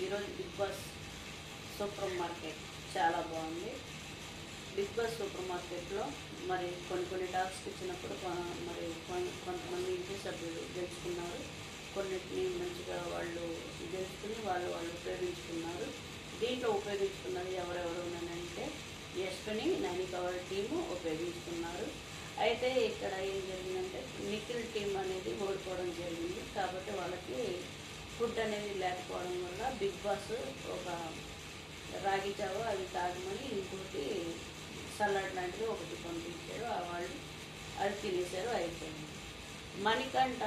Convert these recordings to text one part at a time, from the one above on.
ఈరోజు big boss super market చాలా బాగుంది. బిగ్ బాస్ సూపర్ మార్కెట్లో మరి కొన్ని టాస్క్ ఇచ్చినప్పుడు మరి కొంతమంది ఇంటి సభ్యులు గెలుచుకున్నారు. కొన్నిటిని మంచిగా వాళ్ళు గెలుచుకుని వాళ్ళు ఉపయోగించుకున్నారు. దీంట్లో ఉపయోగించుకున్నది ఎవరెవరు అంటే యశ్విని, నైనిక వాళ్ళ టీము ఉపయోగించుకున్నారు. అయితే ఇక్కడ ఏం జరిగిందంటే నిఖిల్ టీం అనేది ఓడిపోవడం జరిగింది. కాబట్టి వాళ్ళకి ఫుడ్ అనేది లేకపోవడం వల్ల బిగ్ బాస్ ఒక రాగి జావ అవి తాగమని ఇంకోటి సలాడ్ లాంటిది ఒకటి పంపించారు. వాళ్ళు అది తినేశారు, అయిపోయింది. మణికంఠ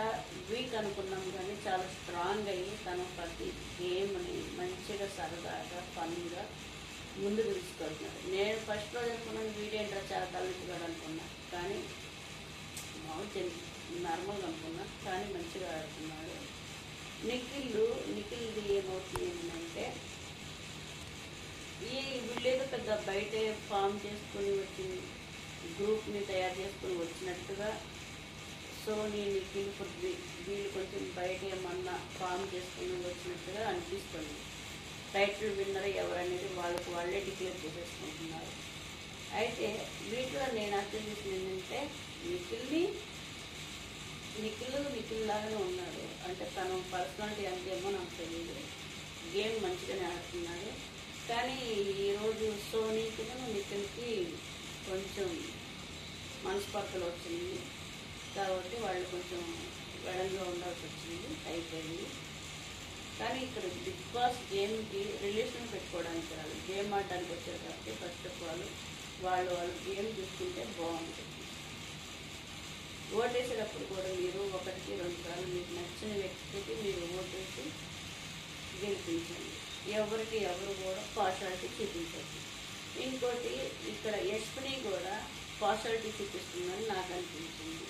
వీక్ అనుకున్నాం కానీ చాలా స్ట్రాంగ్ అయ్యి తన ప్రతి గేమ్ని మంచిగా సరదాగా ఫన్గా ముందుకు తీసుకెళ్తున్నాడు. నేను ఫస్ట్ రోజు అనుకున్నాను వీడేంట్రా చాలా తలెత్తుగాడు అనుకున్నా, కానీ మామూలు నార్మల్గా అనుకున్నా, కానీ మంచిగా ఆడుతున్నాడు. నిఖిల్ది ఏమవుతుంది వీళ్ళేదో పెద్ద బయటే ఫామ్ చేసుకుని వచ్చి గ్రూప్ని తయారు చేసుకుని వచ్చినట్టుగా సోనీ, నిఖిల్, పృథ్వీ వీళ్ళు కొంచెం బయట ఏమన్నా ఫామ్ చేసుకుని వచ్చినట్టుగా అనిపిస్తుంది. టైటిల్ విన్నర్ ఎవరనేది వాళ్ళే డిక్లేర్ చేసేసుకుంటున్నారు. అయితే వీటిలో నేను అర్థం చేసింది ఏంటంటే నిఖిల్ లాగానే ఉన్నాడు. అంటే తను పర్సనాలిటీ అంతేమో నాకు తెలియదు. గేమ్ మంచిగానే ఆడుతున్నాడు. కానీ ఈరోజు సోనీకి నిఖిల్కి కొంచెం మనస్పర్ధలు వచ్చింది. కాబట్టి వాళ్ళు కొంచెం వెడంగా ఉండాల్సి వచ్చింది, అయిపోయింది. కానీ ఇక్కడ బిగ్ బాస్ గేమ్కి రిలేషన్ పెట్టుకోవడానికి రాదు, గేమ్ ఆడడానికి వచ్చారు. కాబట్టి ఫస్ట్ ఆఫ్ వాళ్ళు గేమ్ చూసుకుంటే బాగుంటుంది. ఓటేసేటప్పుడు కూడా మీరు 1-2 సార్లు మీకు నచ్చిన వ్యక్తికి మీరు ఓటేసి గెలిపించండి. ఎవరు కూడా పార్షాలిటీ చూపించండి. ఇంకోటి ఇక్కడ యశ్విని కూడా పార్షాలిటీ చూపిస్తుందని నాకు అనిపించింది.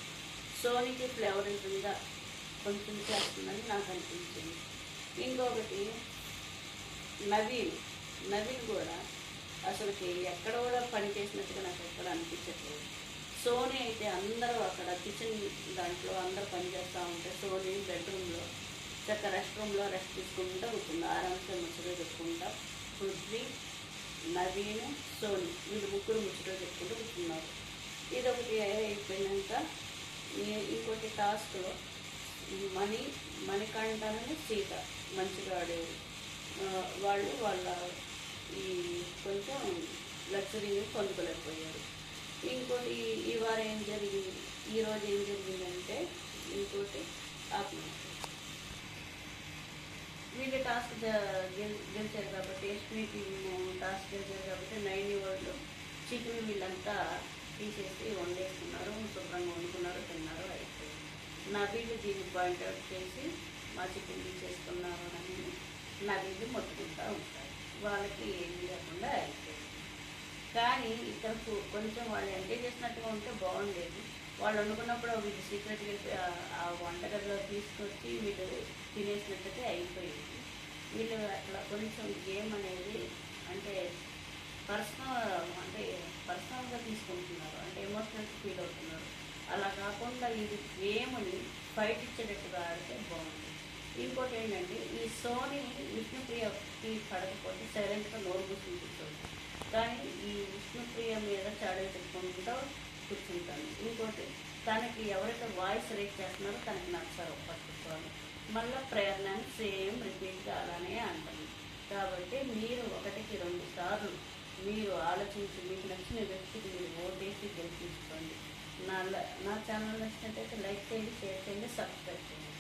సోనీకి ఫ్లేవర్ ఉంటుందా కొంచెం చేస్తుందని నాకు అనిపించింది. ఇంకొకటి నవీన్ కూడా అసలుకి ఎక్కడ కూడా పని చేసినట్టుగా నాకు ఎక్కడ అనిపించట్లేదు. సోనీ అయితే అందరూ అక్కడ కిచెన్ దాంట్లో అందరూ పనిచేస్తూ ఉంటే సోనీ బెడ్రూమ్లో రెస్ట్ రూమ్లో రెస్ట్ తీసుకుంటూ కూర్చుంది, ఆరామ్సే ముచ్చట చెప్పుకుంటా. పృథ్వీ, నవీన్, సోనీ వీళ్ళు ముగ్గురు ముచ్చట చెప్పుకుంటూ కూర్చున్నారు. ఇదొకటి అయిపోయినాక ఇంకోటి టాస్క్లో మణికంఠను సీత మంచిగా ఆడేది. వాళ్ళ ఈ కొంచెం లగ్జరీని పొందుకోలేకపోయారు. ఇంకోటి ఈ వారం ఏం జరిగింది, ఈరోజు ఏం జరిగిందంటే ఇంకోటి ఆత్మహత్య. వీళ్ళు టాస్క్ గెలిచారు కాబట్టి ఎస్పీ టాస్క్ గెలిచారు కాబట్టి 9 వాళ్ళు చికెన్ వీళ్ళంతా తీసేసి వండేసుకున్నారు, శుభ్రంగా వండుకున్నారు, తిన్నారు, అయిపోయింది. నా వీళ్ళు దీన్ని పాయింట్అవుట్ చేసి మా చికెన్ తీసేసుకున్నారు అని నా వీళ్ళు మొత్తుకుంటూ ఉంటారు. వాళ్ళకి ఏమి లేకుండా అయిపోయింది. కానీ ఇక్కడ కొంచెం వాళ్ళు ఎంజాయ్ చేసినట్టుగా ఉంటే బాగుండేది. వాళ్ళు వండుకున్నప్పుడు వీళ్ళు సీక్రెట్గా వెళ్ళి ఆ వంటగదిలో తీసుకొచ్చి వీళ్ళు తినేసినట్టుగా అయిపోయింది. వీళ్ళు అట్లా కొంచెం గేమ్ అనేది అంటే పర్సనల్గా తీసుకుంటున్నారు, అంటే ఎమోషనల్ ఫీల్ అవుతున్నారు. అలా కాకుండా ఇది గేమ్ని ఫైట్ ఇచ్చేటట్టుగా ఆడితే బాగుంది. ఇంకోటి ఏంటంటే ఈ సోనీ విష్ణుప్రియకి పడకపోతే సైలెంట్గా నోరు కూర్చుంటుంది. కానీ ఈ విష్ణుప్రియ మీద చాడలు చెప్పుకుంటూ కూర్చుంటాను. ఇంకోటి తనకి ఎవరైతే వాయిస్ రేట్ చేస్తున్నారో తనకి నచ్చారు పట్టుకోవాలి. మళ్ళీ ప్రేరణని సేమ్ రిపీట్గా అలానే అంటాను. కాబట్టి మీరు 1-2 సార్లు మీరు ఆలోచించి మీకు నచ్చిన వ్యక్తికి మీరు ఓటేసి గెలిపించుకోండి. నా ఛానల్ నచ్చినట్టయితే లైక్ చేయండి, షేర్ చేయండి, సబ్స్క్రైబ్ చేయండి.